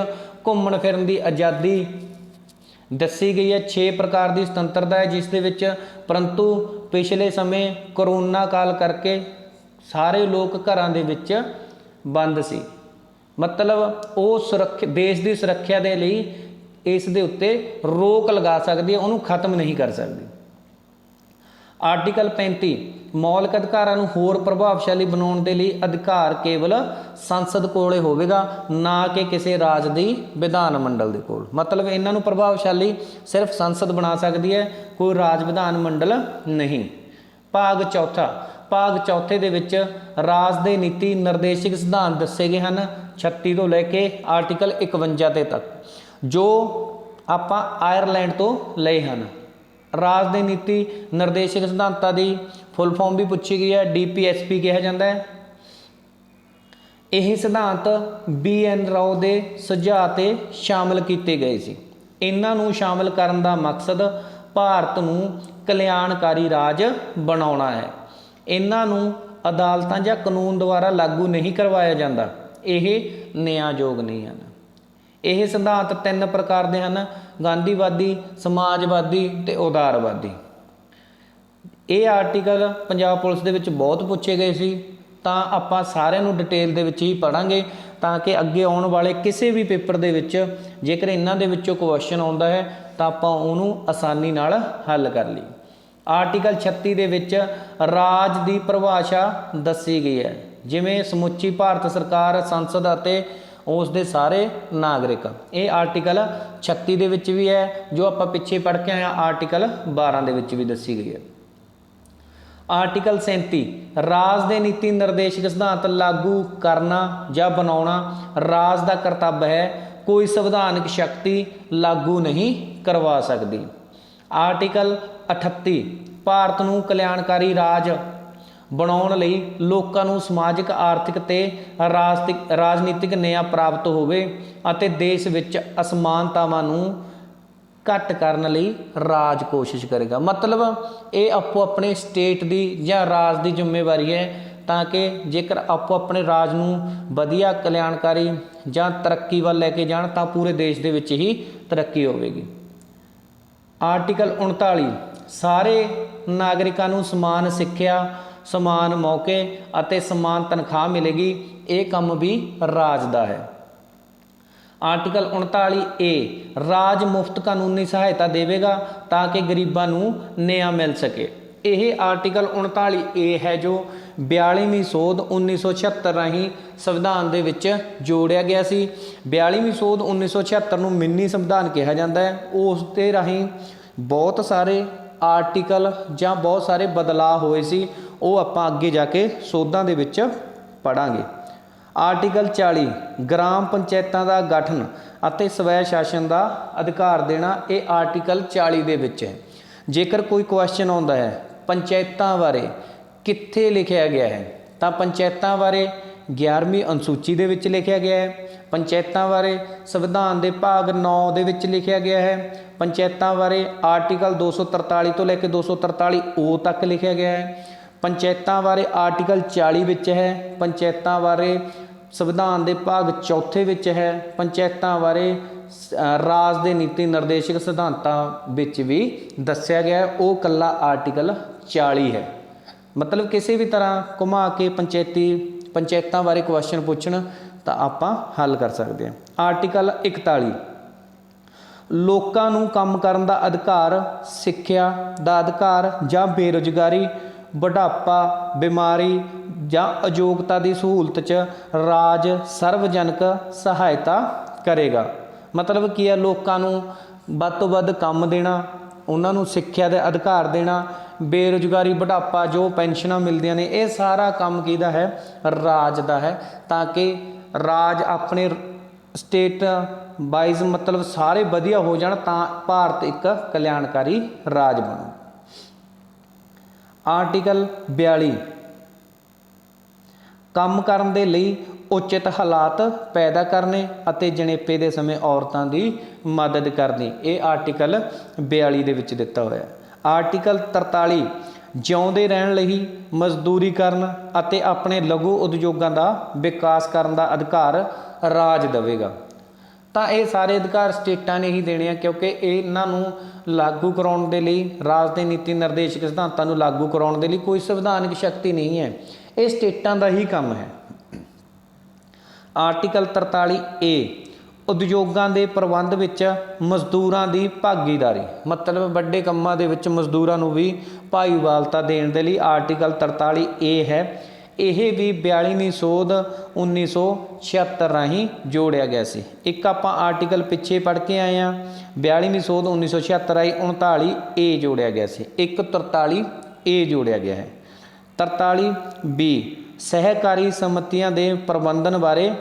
ਘੁੰਮਣ ਫਿਰਨ ਦੀ ਆਜ਼ਾਦੀ ਦੱਸੀ ਗਈ ਹੈ, 6 ਪ੍ਰਕਾਰ ਦੀ ਸੁਤੰਤਰਤਾ ਹੈ ਜਿਸ ਦੇ ਵਿੱਚ, ਪਰੰਤੂ ਪਿਛਲੇ ਸਮੇਂ ਕਰੋਨਾ ਕਾਲ ਕਰਕੇ ਸਾਰੇ ਲੋਕ ਘਰਾਂ ਦੇ ਵਿੱਚ ਬੰਦ ਸੀ। ਮਤਲਬ ਉਹ ਦੇਸ਼ ਦੀ ਸੁਰੱਖਿਆ ਦੇ ਲਈ ਇਸ ਦੇ ਉੱਤੇ ਰੋਕ ਲਗਾ ਸਕਦੀ ਹੈ, ਉਹਨੂੰ ਖਤਮ ਨਹੀਂ ਕਰ ਸਕਦੀ। ਆਰਟੀਕਲ 35 ਮੌਲਿਕ ਅਧਿਕਾਰਾਂ ਨੂੰ ਹੋਰ ਪ੍ਰਭਾਵਸ਼ਾਲੀ ਬਣਾਉਣ ਦੇ ਲਈ ਅਧਿਕਾਰ ਕੇਵਲ ਸੰਸਦ ਕੋਲੇ ਹੋਵੇਗਾ, ਨਾ ਕਿ ਕਿਸੇ ਰਾਜ ਦੀ ਵਿਧਾਨ ਮੰਡਲ ਦੇ ਕੋਲ। ਮਤਲਬ ਇਹਨਾਂ ਨੂੰ ਪ੍ਰਭਾਵਸ਼ਾਲੀ ਸਿਰਫ ਸੰਸਦ ਬਣਾ ਸਕਦੀ ਹੈ, ਕੋਈ ਰਾਜ ਵਿਧਾਨ ਮੰਡਲ ਨਹੀਂ। ਭਾਗ ਚੌਥੇ ਦੇ ਵਿੱਚ ਰਾਜ ਦੇ ਨੀਤੀ ਨਿਰਦੇਸ਼ਕ ਸਿਧਾਂਤ ਦੱਸੇ ਗਏ ਹਨ 36 ਤੋਂ ਲੈ ਕੇ ਆਰਟੀਕਲ 51 ਤੇ ਤੱਕ, ਜੋ ਆਪਾਂ ਆਇਰਲੈਂਡ ਤੋਂ ਲਏ ਹਨ। ਰਾਜ ਦੇ ਨੀਤੀ ਨਿਰਦੇਸ਼ਕ ਸਿਧਾਂਤਾਂ ਦੀ ਫੁੱਲ ਫਾਰਮ ਵੀ ਪੁੱਛੀ ਗਈ ਹੈ, DPSP ਕਿਹਾ ਜਾਂਦਾ ਹੈ। ਇਹ ਸਿਧਾਂਤ BN ਰਾਓ ਦੇ ਸੁਝਾਅ ਤੇ ਸ਼ਾਮਲ ਕੀਤੇ ਗਏ ਸੀ। ਇਹਨਾਂ ਨੂੰ ਸ਼ਾਮਲ ਕਰਨ ਦਾ ਮਕਸਦ ਭਾਰਤ ਨੂੰ ਕਲਿਆਣਕਾਰੀ ਰਾਜ ਬਣਾਉਣਾ ਹੈ। ਇਹਨਾਂ ਨੂੰ ਅਦਾਲਤਾਂ ਜਾਂ ਕਾਨੂੰਨ ਦੁਆਰਾ ਲਾਗੂ ਨਹੀਂ ਕਰਵਾਇਆ ਜਾਂਦਾ, ਇਹ ਨਿਆਂਯੋਗ ਨਹੀਂ ਹਨ। ਇਹ ਸਿਧਾਂਤ ਤਿੰਨ ਪ੍ਰਕਾਰ ਦੇ ਹਨ, ਗਾਂਧੀਵਾਦੀ, ਸਮਾਜਵਾਦੀ ਤੇ ਉਦਾਰਵਾਦੀ। ਇਹ ਆਰਟੀਕਲ ਪੰਜਾਬ ਪੁਲਿਸ ਦੇ ਵਿੱਚ ਬਹੁਤ ਪੁੱਛੇ ਗਏ ਸੀ, ਤਾਂ ਆਪਾਂ ਸਾਰਿਆਂ ਨੂੰ ਡਿਟੇਲ ਦੇ ਵਿੱਚ ਹੀ ਪੜ੍ਹਾਂਗੇ ਤਾਂ ਕਿ ਅੱਗੇ ਆਉਣ ਵਾਲੇ ਕਿਸੇ ਵੀ ਪੇਪਰ ਦੇ ਵਿੱਚ ਜੇਕਰ ਇਹਨਾਂ ਦੇ ਵਿੱਚੋਂ ਕੁਐਸਚਨ ਆਉਂਦਾ ਹੈ ਤਾਂ ਆਪਾਂ ਉਹਨੂੰ ਆਸਾਨੀ ਨਾਲ ਹੱਲ ਕਰ ਲਈਏ। ਆਰਟੀਕਲ 36 ਦੇ ਵਿੱਚ ਰਾਜ ਦੀ ਪਰਿਭਾਸ਼ਾ ਦੱਸੀ ਗਈ ਹੈ, ਜਿਵੇਂ ਸਮੁੱਚੀ ਭਾਰਤ ਸਰਕਾਰ, ਸੰਸਦ ਅਤੇ ਉਸ ਦੇ ਸਾਰੇ ਨਾਗਰਿਕ। ਇਹ ਆਰਟੀਕਲ 36 ਦੇ ਵਿੱਚ ਵੀ ਹੈ, ਜੋ ਆਪਾਂ ਪਿੱਛੇ ਪੜ੍ਹ ਕੇ ਆਏ ਆਰਟੀਕਲ 12 ਦੇ ਵਿੱਚ ਵੀ ਦੱਸੀ ਗਈ ਹੈ। ਆਰਟੀਕਲ 37 ਰਾਜ ਦੇ ਨੀਤੀ ਨਿਰਦੇਸ਼ਕ ਸਿਧਾਂਤ ਲਾਗੂ ਕਰਨਾ ਜਾਂ ਬਣਾਉਣਾ ਰਾਜ ਦਾ ਕਰਤੱਵ ਹੈ, ਕੋਈ ਸੰਵਿਧਾਨਕ ਸ਼ਕਤੀ ਲਾਗੂ ਨਹੀਂ ਕਰਵਾ ਸਕਦੀ। ਆਰਟੀਕਲ 38 ਭਾਰਤ ਨੂੰ ਕਲਿਆਣਕਾਰੀ ਰਾਜ ਬਣਾਉਣ ਲਈ ਲੋਕਾਂ ਨੂੰ ਸਮਾਜਿਕ, ਆਰਥਿਕ ਤੇ ਰਾਜਨੀਤਿਕ ਨਿਆਂ ਪ੍ਰਾਪਤ ਹੋਵੇ ਅਤੇ ਦੇਸ਼ ਵਿੱਚ ਅਸਮਾਨਤਾਵਾਂ ਨੂੰ ਘੱਟ ਕਰਨ ਲਈ ਰਾਜ ਕੋਸ਼ਿਸ਼ ਕਰੇਗਾ। ਮਤਲਬ ਇਹ ਆਪੋ ਆਪਣੇ ਸਟੇਟ ਦੀ ਜਾਂ ਰਾਜ ਦੀ ਜ਼ਿੰਮੇਵਾਰੀ ਹੈ, ਤਾਂ ਕਿ ਜੇਕਰ ਆਪੋ ਆਪਣੇ ਰਾਜ ਨੂੰ ਵਧੀਆ, ਕਲਿਆਣਕਾਰੀ ਜਾਂ ਤਰੱਕੀ ਵੱਲ ਲੈ ਕੇ ਜਾਣ ਤਾਂ ਪੂਰੇ ਦੇਸ਼ ਦੇ ਵਿੱਚ ਹੀ ਤਰੱਕੀ ਹੋਵੇਗੀ। ਆਰਟੀਕਲ 39 ਸਾਰੇ ਨਾਗਰਿਕਾਂ ਨੂੰ ਸਮਾਨ ਸਿੱਖਿਆ, ਸਮਾਨ ਮੌਕੇ ਅਤੇ ਸਮਾਨ ਤਨਖਾਹ ਮਿਲੇਗੀ, ਇਹ ਕੰਮ ਵੀ ਰਾਜ ਦਾ ਹੈ। ਆਰਟੀਕਲ 39A ਰਾਜ ਮੁਫਤ ਕਾਨੂੰਨੀ ਸਹਾਇਤਾ ਦੇਵੇਗਾ ਤਾਂ ਕਿ ਗਰੀਬਾਂ ਨੂੰ ਨਿਆਂ ਮਿਲ ਸਕੇ। ਇਹ ਆਰਟੀਕਲ 39A ਹੈ ਜੋ 42ਵੀਂ ਸੋਧ 1976 ਰਾਹੀਂ ਸੰਵਿਧਾਨ ਦੇ ਵਿੱਚ ਜੋੜਿਆ ਗਿਆ ਸੀ। 42ਵੀਂ ਸੋਧ 1976 ਨੂੰ ਮਿੰਨੀ ਸੰਵਿਧਾਨ ਕਿਹਾ ਜਾਂਦਾ ਹੈ। ਉਸ ਦੇ ਰਾਹੀਂ ਬਹੁਤ ਸਾਰੇ ਆਰਟੀਕਲ ਜਾਂ ਬਹੁਤ ਸਾਰੇ ਬਦਲਾਅ ਹੋਏ ਸੀ, ਉਹ ਆਪਾਂ ਅੱਗੇ ਜਾ ਕੇ ਸੋਧਾਂ ਦੇ ਵਿੱਚ ਪੜ੍ਹਾਂਗੇ। ਆਰਟੀਕਲ 40 ਗ੍ਰਾਮ ਪੰਚਾਇਤਾਂ ਦਾ ਗਠਨ ਅਤੇ ਸਵੈ ਸ਼ਾਸਨ ਦਾ ਅਧਿਕਾਰ ਦੇਣਾ, ਇਹ ਆਰਟੀਕਲ 40 ਦੇ ਵਿੱਚ ਹੈ। ਜੇਕਰ ਕੋਈ ਕੁਐਸਚਨ ਆਉਂਦਾ ਹੈ ਪੰਚਾਇਤਾਂ ਬਾਰੇ ਕਿੱਥੇ ਲਿਖਿਆ ਗਿਆ ਹੈ, ਤਾਂ ਪੰਚਾਇਤਾਂ ਬਾਰੇ 11ਵੀਂ ਅਨੁਸੂਚੀ ਦੇ ਵਿੱਚ ਲਿਖਿਆ ਗਿਆ ਹੈ। ਪੰਚਾਇਤਾਂ ਬਾਰੇ ਸੰਵਿਧਾਨ ਦੇ ਭਾਗ 9 ਦੇ ਵਿੱਚ ਲਿਖਿਆ ਗਿਆ ਹੈ। ਪੰਚਾਇਤਾਂ ਬਾਰੇ ਆਰਟੀਕਲ 243 ਤੋਂ ਲੈ ਕੇ 243O ਤੱਕ ਲਿਖਿਆ ਗਿਆ ਹੈ। ਪੰਚਾਇਤਾਂ ਬਾਰੇ ਆਰਟੀਕਲ 40 ਵਿੱਚ ਹੈ। ਪੰਚਾਇਤਾਂ ਬਾਰੇ ਸੰਵਿਧਾਨ ਦੇ ਭਾਗ 4 ਵਿੱਚ ਹੈ। ਪੰਚਾਇਤਾਂ ਬਾਰੇ ਰਾਜ ਦੇ ਨੀਤੀ ਨਿਰਦੇਸ਼ਕ ਸਿਧਾਂਤਾਂ ਵਿੱਚ ਵੀ ਦੱਸਿਆ ਗਿਆ, ਉਹ ਇਕੱਲਾ ਆਰਟੀਕਲ 40 ਹੈ। ਮਤਲਬ ਕਿਸੇ ਵੀ ਤਰ੍ਹਾਂ ਘੁਮਾ ਕੇ ਪੰਚਾਇਤਾਂ ਬਾਰੇ ਕੁਐਸਚਨ ਪੁੱਛਣ ਤਾਂ ਆਪਾਂ ਹੱਲ ਕਰ ਸਕਦੇ ਹਾਂ। ਆਰਟੀਕਲ 41 ਲੋਕਾਂ ਨੂੰ ਕੰਮ ਕਰਨ ਦਾ ਅਧਿਕਾਰ, ਸਿੱਖਿਆ ਦਾ ਅਧਿਕਾਰ ਜਾਂ ਬੇਰੁਜ਼ਗਾਰੀ, ਬੁਢਾਪਾ, ਬਿਮਾਰੀ ਜਾਂ ਅਯੋਗਤਾ ਦੀ ਸਹੂਲਤ 'ਚ ਰਾਜ ਸਰਵਜਨਕ ਸਹਾਇਤਾ ਕਰੇਗਾ। ਮਤਲਬ ਕੀ ਹੈ, ਲੋਕਾਂ ਨੂੰ ਵੱਧ ਤੋਂ ਵੱਧ ਕੰਮ ਦੇਣਾ, ਉਹਨਾਂ ਨੂੰ ਸਿੱਖਿਆ ਦੇ ਅਧਿਕਾਰ ਦੇਣਾ, ਬੇਰੁਜ਼ਗਾਰੀ, ਬੁਢਾਪਾ, ਜੋ ਪੈਨਸ਼ਨਾਂ ਮਿਲਦੀਆਂ ਨੇ, ਇਹ ਸਾਰਾ ਕੰਮ ਕਿਹਦਾ ਹੈ, ਰਾਜ ਦਾ ਹੈ, ਤਾਂ ਕਿ ਰਾਜ ਆਪਣੇ ਸਟੇਟ ਵਾਈਜ਼ ਮਤਲਬ ਸਾਰੇ ਵਧੀਆ ਹੋ ਜਾਣ ਤਾਂ ਭਾਰਤ ਇੱਕ ਕਲਿਆਣਕਾਰੀ ਰਾਜ ਬਣੂ। ਆਰਟੀਕਲ 42 ਕੰਮ ਕਰਨ ਦੇ ਲਈ ਉਚਿਤ ਹਾਲਾਤ ਪੈਦਾ ਕਰਨੇ ਅਤੇ ਜਣੇਪੇ ਦੇ ਸਮੇਂ ਔਰਤਾਂ ਦੀ ਮਦਦ ਕਰਨੀ, ਇਹ ਆਰਟੀਕਲ 42 ਦੇ ਵਿੱਚ ਦਿੱਤਾ ਹੋਇਆ। ਆਰਟੀਕਲ 43 ਜਿਉਂਦੇ ਰਹਿਣ ਲਈ ਮਜ਼ਦੂਰੀ ਕਰਨ ਅਤੇ ਆਪਣੇ ਲਘੂ ਉਦਯੋਗਾਂ ਦਾ ਵਿਕਾਸ ਕਰਨ ਦਾ ਅਧਿਕਾਰ ਰਾਜ ਦੇਵੇਗਾ। ਤਾਂ ਇਹ ਸਾਰੇ ਅਧਿਕਾਰ ਸਟੇਟਾਂ ਨੇ ਹੀ ਦੇਣੇ ਆ, ਕਿਉਂਕਿ ਇਹਨਾਂ ਨੂੰ ਲਾਗੂ ਕਰਾਉਣ ਦੇ ਲਈ, ਰਾਜ ਦੇ ਨੀਤੀ ਨਿਰਦੇਸ਼ਕ ਸਿਧਾਂਤਾਂ ਨੂੰ ਲਾਗੂ ਕਰਾਉਣ ਦੇ ਲਈ ਕੋਈ ਸੰਵਿਧਾਨਕ ਸ਼ਕਤੀ ਨਹੀਂ ਹੈ, ਇਹ ਸਟੇਟਾਂ ਦਾ ਹੀ ਕੰਮ ਹੈ। ਆਰਟੀਕਲ 43A ਉਦਯੋਗਾਂ ਦੇ ਪ੍ਰਬੰਧ ਵਿੱਚ ਮਜ਼ਦੂਰਾਂ ਦੀ ਭਾਗੀਦਾਰੀ, ਮਤਲਬ ਵੱਡੇ ਕੰਮਾਂ ਦੇ ਵਿੱਚ ਮਜ਼ਦੂਰਾਂ ਨੂੰ ਵੀ ਭਾਈਵਾਲਤਾ ਦੇਣ ਦੇ ਲਈ ਆਰਟੀਕਲ 43A ਹੈ। ਇਹ ਵੀ 42ਵੀਂ ਸੋਧ 1976 ਰਾਹੀਂ ਜੋੜਿਆ ਗਿਆ ਸੀ। ਇੱਕ ਆਪਾਂ ਆਰਟੀਕਲ ਪਿੱਛੇ ਪੜ੍ਹ ਕੇ ਆਏ ਹਾਂ, 42ਵੀਂ ਸੋਧ 1976 ਰਾਹੀਂ 39A ਜੋੜਿਆ ਗਿਆ ਸੀ, ਇੱਕ 43A ਜੋੜਿਆ ਗਿਆ ਹੈ। 43B ਸਹਿਕਾਰੀ ਸਮਿਤੀਆਂ ਦੇ ਪ੍ਰਬੰਧਨ ਬਾਰੇ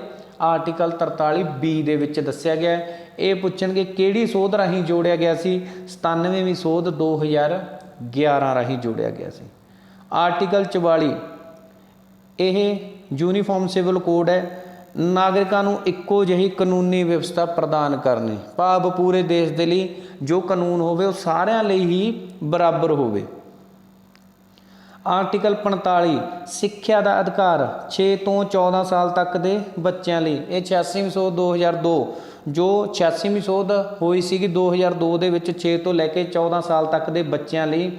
ਆਰਟੀਕਲ 43B ਦੇ ਵਿੱਚ ਦੱਸਿਆ ਗਿਆ। ਇਹ ਪੁੱਛਣਗੇ ਕਿਹੜੀ ਸੋਧ ਰਾਹੀਂ ਜੋੜਿਆ ਗਿਆ ਸੀ, 97ਵੀਂ ਸੋਧ 2011 ਰਾਹੀਂ ਜੋੜਿਆ ਗਿਆ ਸੀ। ਆਰਟੀਕਲ 44 ਇਹ ਯੂਨੀਫਾਰਮ ਸਿਵਲ ਕੋਡ ਹੈ, ਨਾਗਰਿਕਾਂ ਨੂੰ ਇੱਕੋ ਜਿਹੀ ਕਾਨੂੰਨੀ ਵਿਵਸਥਾ ਪ੍ਰਦਾਨ ਕਰਨੀ, ਭਾਵ ਪੂਰੇ ਦੇਸ਼ ਦੇ ਲਈ ਜੋ ਕਾਨੂੰਨ ਹੋਵੇ ਉਹ ਸਾਰਿਆਂ ਲਈ ਹੀ ਬਰਾਬਰ ਹੋਵੇ। ਆਰਟੀਕਲ 45 ਸਿੱਖਿਆ ਦਾ ਅਧਿਕਾਰ 6 ਤੋਂ 14 ਸਾਲ ਤੱਕ ਦੇ ਬੱਚਿਆਂ ਲਈ। ਇਹ 86ਵੀਂ ਸੋਧ 2002 ਜੋ 86ਵੀਂ ਸੋਧ ਹੋਈ ਸੀਗੀ 2002 ਦੇ ਵਿੱਚ 6 ਤੋਂ ਲੈ ਕੇ 14 ਸਾਲ ਤੱਕ ਦੇ ਬੱਚਿਆਂ ਲਈ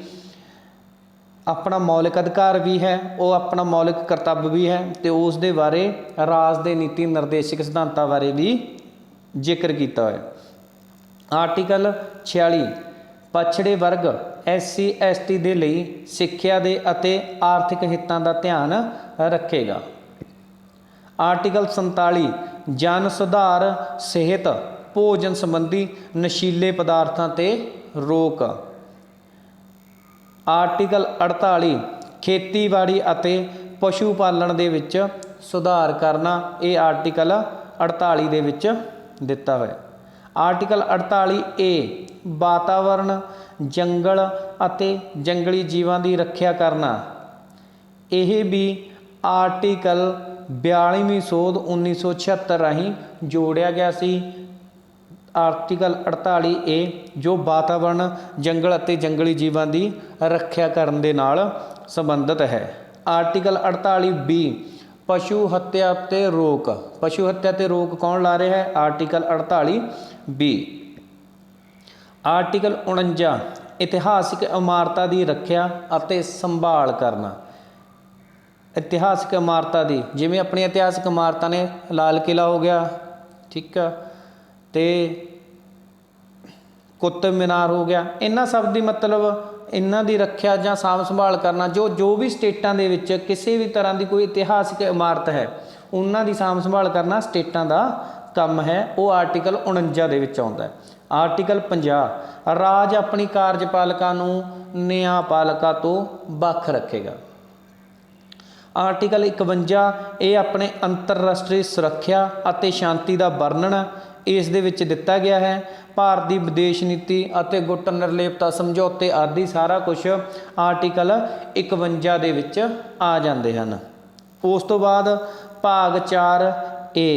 ਆਪਣਾ ਮੌਲਿਕ ਅਧਿਕਾਰ ਵੀ ਹੈ, ਉਹ ਆਪਣਾ ਮੌਲਿਕ ਕਰਤੱਵ ਵੀ ਹੈ ਤੇ ਉਸ ਦੇ ਬਾਰੇ ਰਾਜ ਦੇ ਨੀਤੀ ਨਿਰਦੇਸ਼ਕ ਸਿਧਾਂਤਾਂ ਬਾਰੇ ਵੀ ਜ਼ਿਕਰ ਕੀਤਾ ਹੋਇਆ। ਆਰਟੀਕਲ 46 ਪਛੜੇ ਵਰਗ SC ST ਦੇ ਲਈ ਸਿੱਖਿਆ ਦੇ ਅਤੇ ਆਰਥਿਕ ਹਿੱਤਾਂ ਦਾ ਧਿਆਨ ਰੱਖੇਗਾ। ਆਰਟੀਕਲ 47 ਜਨ ਸੁਧਾਰ, ਸਿਹਤ, ਭੋਜਨ ਸੰਬੰਧੀ ਨਸ਼ੀਲੇ ਪਦਾਰਥਾਂ ਤੇ ਰੋਕ। ਆਰਟੀਕਲ 48 ਖੇਤੀਬਾੜੀ ਅਤੇ ਪਸ਼ੂ ਪਾਲਣ ਦੇ ਵਿੱਚ ਸੁਧਾਰ ਕਰਨਾ। ਇਹ ਆਰਟੀਕਲ 48 ਦੇ ਵਿੱਚ ਦਿੱਤਾ ਹੋਇਆ। ਆਰਟੀਕਲ 48A ਵਾਤਾਵਰਣ, ਜੰਗਲ ਅਤੇ ਜੰਗਲੀ ਜੀਵਾਂ ਦੀ ਰੱਖਿਆ ਕਰਨਾ। ਇਹ ਵੀ ਆਰਟੀਕਲ 42ਵੀਂ ਸੋਧ 1976 ਰਾਹੀਂ ਜੋੜਿਆ ਗਿਆ ਸੀ। ਆਰਟੀਕਲ 48A ਜੋ ਵਾਤਾਵਰਣ, ਜੰਗਲ ਅਤੇ ਜੰਗਲੀ ਜੀਵਾਂ ਦੀ ਰੱਖਿਆ ਕਰਨ ਦੇ ਨਾਲ ਸੰਬੰਧਿਤ ਹੈ। ਆਰਟੀਕਲ 48B ਪਸ਼ੂ ਹੱਤਿਆ ਤੇ ਰੋਕ। ਪਸ਼ੂ ਹੱਤਿਆ ਤੇ ਰੋਕ ਕੌਣ ਲਾ ਰਿਹਾ ਹੈ? Article 48B। ਆਰਟੀਕਲ 49 ਇਤਿਹਾਸਿਕ ਇਮਾਰਤਾਂ ਦੀ ਰੱਖਿਆ ਅਤੇ ਸੰਭਾਲ ਕਰਨਾ। ਇਤਿਹਾਸਿਕ ਇਮਾਰਤਾਂ ਦੀ, ਜਿਵੇਂ ਆਪਣੀਆਂ ਇਤਿਹਾਸਿਕ ਇਮਾਰਤਾਂ ਨੇ ਲਾਲ ਕਿਲ੍ਹਾ ਹੋ ਗਿਆ, ਠੀਕ ਆ, ਤੇ ਕੁਤਬ ਮੀਨਾਰ ਹੋ ਗਿਆ, ਇਹਨਾਂ ਸਭ ਦੀ ਮਤਲਬ ਇਹਨਾਂ ਦੀ ਰੱਖਿਆ ਜਾਂ ਸਾਂਭ ਸੰਭਾਲ ਕਰਨਾ। ਜੋ ਵੀ ਸਟੇਟਾਂ ਦੇ ਵਿੱਚ ਕਿਸੇ ਵੀ ਤਰ੍ਹਾਂ ਦੀ ਕੋਈ ਇਤਿਹਾਸਿਕ ਇਮਾਰਤ ਹੈ ਉਹਨਾਂ ਦੀ ਸਾਂਭ ਸੰਭਾਲ ਕਰਨਾ ਸਟੇਟਾਂ ਦਾ ਕੰਮ ਹੈ। ਉਹ ਆਰਟੀਕਲ 49 ਦੇ ਵਿੱਚ ਆਉਂਦਾ ਹੈ। ਆਰਟੀਕਲ 50 ਰਾਜ ਆਪਣੀ ਕਾਰਜਪਾਲਿਕਾ ਨੂੰ ਨਿਆਂਪਾਲਿਕਾ ਤੋਂ ਵੱਖ ਰੱਖੇਗਾ। ਆਰਟੀਕਲ 51 ਇਹ ਆਪਣੇ ਅੰਤਰਰਾਸ਼ਟਰੀ ਸੁਰੱਖਿਆ ਅਤੇ ਸ਼ਾਂਤੀ ਦਾ ਵਰਣਨ ਇਸ ਦੇ ਵਿੱਚ ਦਿੱਤਾ ਗਿਆ ਹੈ। ਭਾਰਤ ਦੀ ਵਿਦੇਸ਼ ਨੀਤੀ ਅਤੇ ਗੁੱਟ ਨਿਰਲੇਪਤਾ ਸਮਝੌਤੇ ਆਦਿ ਸਾਰਾ ਕੁਝ ਆਰਟੀਕਲ 51 ਦੇ ਵਿੱਚ ਆ ਜਾਂਦੇ ਹਨ। ਉਸ ਤੋਂ ਬਾਅਦ ਭਾਗ 4A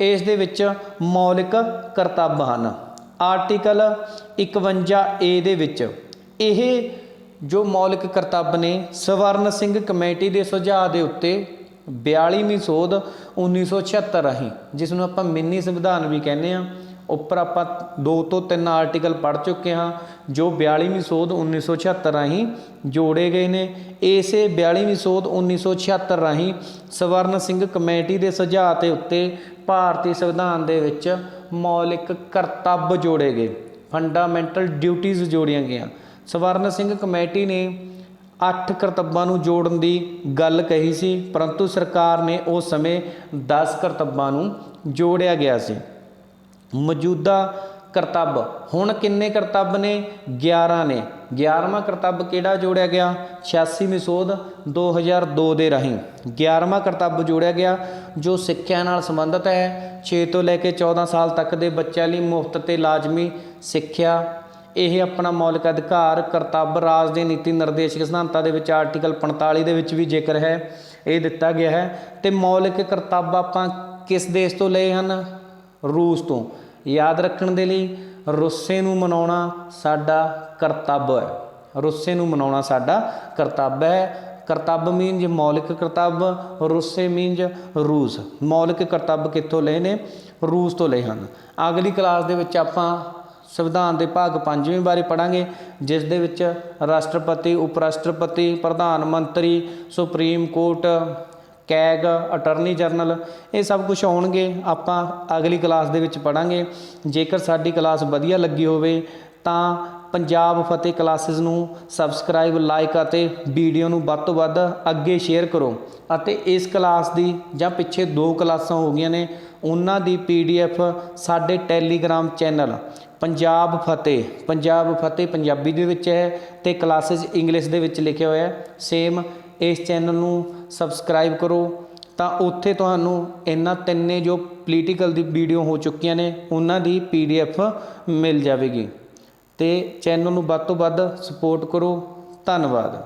ਇਸ ਦੇ ਵਿੱਚ ਮੌਲਿਕ ਕਰਤੱਵ ਹਨ। ਆਰਟੀਕਲ 51A ਦੇ ਵਿੱਚ ਇਹ ਜੋ ਮੌਲਿਕ ਕਰਤੱਵ ਨੇ ਸਵਰਨ ਸਿੰਘ ਕਮੇਟੀ ਦੇ ਸੁਝਾਅ ਦੇ ਉੱਤੇ 42ਵੀਂ ਸੋਧ 1976 ਰਾਹੀਂ, ਜਿਸ ਨੂੰ ਆਪਾਂ ਮਿੰਨੀ ਸੰਵਿਧਾਨ ਵੀ ਕਹਿੰਦੇ ਹਾਂ, ਉੱਪਰ ਆਪਾਂ 2 ਤੋਂ 3 ਆਰਟੀਕਲ ਪੜ੍ਹ ਚੁੱਕੇ ਹਾਂ ਜੋ 42ਵੀਂ ਸੋਧ 1976 ਰਾਹੀਂ ਜੋੜੇ ਗਏ ਨੇ। ਇਸੇ 42ਵੀਂ ਸੋਧ 1976 ਰਾਹੀਂ ਸਵਰਨ ਸਿੰਘ ਕਮੇਟੀ ਦੇ ਸੁਝਾਅ ਦੇ ਉੱਤੇ ਭਾਰਤੀ ਸੰਵਿਧਾਨ ਦੇ ਵਿੱਚ ਮੌਲਿਕ ਕਰਤੱਵ ਜੋੜੇ ਗਏ, ਫੰਡਾਮੈਂਟਲ ਡਿਊਟੀਜ਼ ਜੋੜੀਆਂ ਗਈਆਂ। ਸਵਰਨ ਸਿੰਘ ਕਮੇਟੀ ਨੇ 8 ਕਰਤੱਵਾਂ ਨੂੰ ਜੋੜਨ ਦੀ ਗੱਲ ਕਹੀ ਸੀ, ਪਰੰਤੂ ਸਰਕਾਰ ਨੇ ਉਸ ਸਮੇਂ 10 ਕਰਤੱਵਾਂ ਨੂੰ ਜੋੜਿਆ ਗਿਆ ਸੀ। ਮੌਜੂਦਾ ਕਰਤੱਵ ਹੁਣ ਕਿੰਨੇ ਕਰਤੱਵ ਨੇ? 11 ਨੇ। 11ਵਾਂ ਕਰਤੱਵ ਕਿਹੜਾ ਜੋੜਿਆ ਗਿਆ? 86ਵੀਂ ਸੋਧ 2002 ਦੇ ਰਾਹੀਂ 11ਵਾਂ ਕਰਤੱਵ ਜੋੜਿਆ ਗਿਆ ਜੋ ਸਿੱਖਿਆ ਨਾਲ ਸੰਬੰਧਿਤ ਹੈ। 6 ਤੋਂ ਲੈ ਕੇ 14 ਸਾਲ ਤੱਕ ਦੇ ਬੱਚਿਆਂ ਲਈ ਮੁਫਤ ਤੇ ਲਾਜ਼ਮੀ ਸਿੱਖਿਆ। ਇਹ ਆਪਣਾ ਮੌਲਿਕ ਅਧਿਕਾਰ ਕਰਤੱਵ ਰਾਜ ਦੇ ਨੀਤੀ ਨਿਰਦੇਸ਼ਕ ਸਿਧਾਂਤਾਂ ਦੇ ਵਿੱਚ ਆਰਟੀਕਲ 45 ਦੇ ਵਿੱਚ ਵੀ ਜ਼ਿਕਰ ਹੈ, ਇਹ ਦਿੱਤਾ ਗਿਆ ਹੈ। ਤੇ ਮੌਲਿਕ ਕਰਤੱਵ ਆਪਾਂ ਕਿਸ ਦੇਸ਼ ਤੋਂ ਲਏ ਹਨ? ਰੂਸ ਤੋਂ। ਯਾਦ ਰੱਖਣ ਦੇ ਲਈ ਰੁੱਸੇ ਨੂੰ ਮਨਾਉਣਾ ਸਾਡਾ ਕਰਤੱਵ ਹੈ। ਰੁੱਸੇ ਨੂੰ ਮਨਾਉਣਾ ਸਾਡਾ ਕਰਤੱਵ ਹੈ। ਕਰਤੱਵ ਮੀਨਜ ਮੌਲਿਕ ਕਰਤੱਵ, ਰੁੱਸੇ ਮੀਨਜ ਰੂਸ। ਮੌਲਿਕ ਕਰਤੱਵ ਕਿੱਥੋਂ ਲਏ ਨੇ? ਰੂਸ ਤੋਂ ਲਏ ਹਨ। ਅਗਲੀ ਕਲਾਸ ਦੇ ਵਿੱਚ ਆਪਾਂ ਸੰਵਿਧਾਨ ਦੇ ਭਾਗ 5ਵੇਂ ਬਾਰੇ ਪੜ੍ਹਾਂਗੇ, ਜਿਸ ਦੇ ਵਿੱਚ ਰਾਸ਼ਟਰਪਤੀ, ਉਪ ਰਾਸ਼ਟਰਪਤੀ, ਪ੍ਰਧਾਨ ਮੰਤਰੀ, supreme court, CAG, attorney general, ਇਹ ਸਭ ਕੁਝ ਆਉਣਗੇ। ਆਪਾਂ ਅਗਲੀ ਕਲਾਸ ਦੇ ਵਿੱਚ ਪੜ੍ਹਾਂਗੇ। ਜੇਕਰ ਸਾਡੀ ਕਲਾਸ ਵਧੀਆ ਲੱਗੀ ਹੋਵੇ ਤਾਂ ਪੰਜਾਬ ਫਤਿਹ ਕਲਾਸਿਸ ਨੂੰ ਸਬਸਕ੍ਰਾਈਬ, ਲਾਈਕ ਅਤੇ ਵੀਡੀਓ ਨੂੰ ਵੱਧ ਤੋਂ ਵੱਧ ਅੱਗੇ ਸ਼ੇਅਰ ਕਰੋ। ਅਤੇ ਇਸ ਕਲਾਸ ਦੀ ਜਾਂ ਪਿੱਛੇ 2 ਕਲਾਸਾਂ ਹੋ ਗਈਆਂ ਨੇ, ਉਹਨਾਂ ਦੀ PDF ਸਾਡੇ ਟੈਲੀਗ੍ਰਾਮ ਚੈਨਲ ਪੰਜਾਬ ਫਤਿਹ ਪੰਜਾਬੀ ਦੇ ਵਿੱਚ ਹੈ ਅਤੇ ਕਲਾਸਿਸ ਇੰਗਲਿਸ਼ ਦੇ ਵਿੱਚ ਲਿਖਿਆ ਹੋਇਆ ਸੇਮ। ਇਸ ਚੈਨਲ ਨੂੰ ਸਬਸਕ੍ਰਾਈਬ ਕਰੋ ਤਾਂ ਉੱਥੇ ਤੁਹਾਨੂੰ ਇਹਨਾਂ 3 ਜੋ ਪੋਲੀਟੀਕਲ ਦੀ ਵੀਡੀਓ ਹੋ ਚੁੱਕੀਆਂ ਨੇ ਉਹਨਾਂ ਦੀ PDF ਮਿਲ ਜਾਵੇਗੀ। ਅਤੇ ਚੈਨਲ ਨੂੰ ਵੱਧ ਤੋਂ ਵੱਧ ਸਪੋਰਟ ਕਰੋ। ਧੰਨਵਾਦ।